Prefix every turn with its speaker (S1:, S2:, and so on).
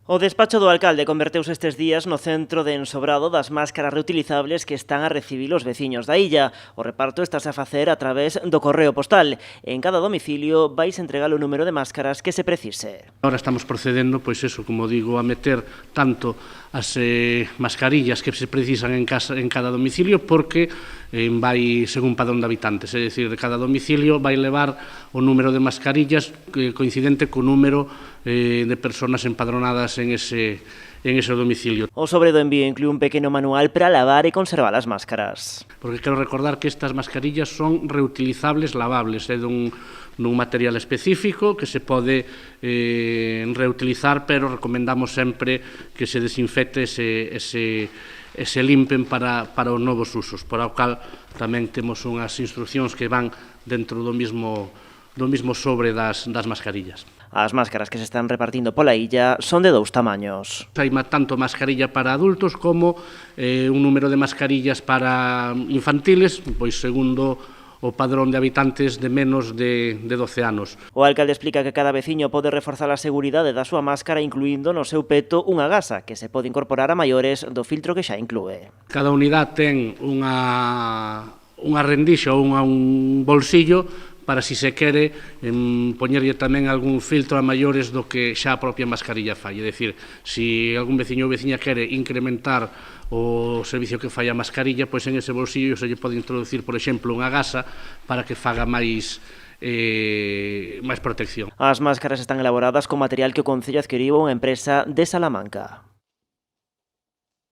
S1: O despacho do alcalde converteuse estes días no centro de ensobrado das máscaras reutilizables que están a recibir os veciños da illa. O reparto estáse a facer a través do correo postal. En cada domicilio vais entregar o número de máscaras que se precise.
S2: Ahora estamos procedendo, pois eso, como digo, a meter tanto as mascarillas que se precisan en cada domicilio, porque vai según padrón de habitantes, é dicir, cada domicilio vai levar o número de mascarillas coincidente co número de persoas empadronadas en ese domicilio.
S1: O sobre do envío inclúe un pequeno manual para lavar e conservar as máscaras.
S2: Porque quero recordar que estas mascarillas son reutilizables, lavables, é dun material específico que se pode reutilizar, pero recomendamos sempre que se desinfecte e se limpen para os novos usos, por o cal tamén temos unhas instruccións que van dentro do mismo sobre das mascarillas.
S1: As máscaras que se están repartindo pola illa son de 2 tamaños.
S2: Hai tanto mascarilla para adultos como un número de mascarillas para infantiles, pois segundo o padrón de habitantes de menos de 12 anos.
S1: O alcalde explica que cada veciño pode reforzar a seguridade da súa máscara incluindo no seu peto unha gasa que se pode incorporar a maiores do filtro que xa inclúe.
S2: Cada unidade ten unha rendixa ou un bolsillo para, si se quere, poñerlle tamén algún filtro a maiores do que xa a propia mascarilla fai. É dicir, se algún veciño ou veciña quere incrementar o servicio que fai a mascarilla, pois en ese bolsillo se lle pode introducir, por exemplo, unha gasa para que faga máis protección.
S1: As máscaras están elaboradas con material que o Concello adquiriu a unha empresa de Salamanca.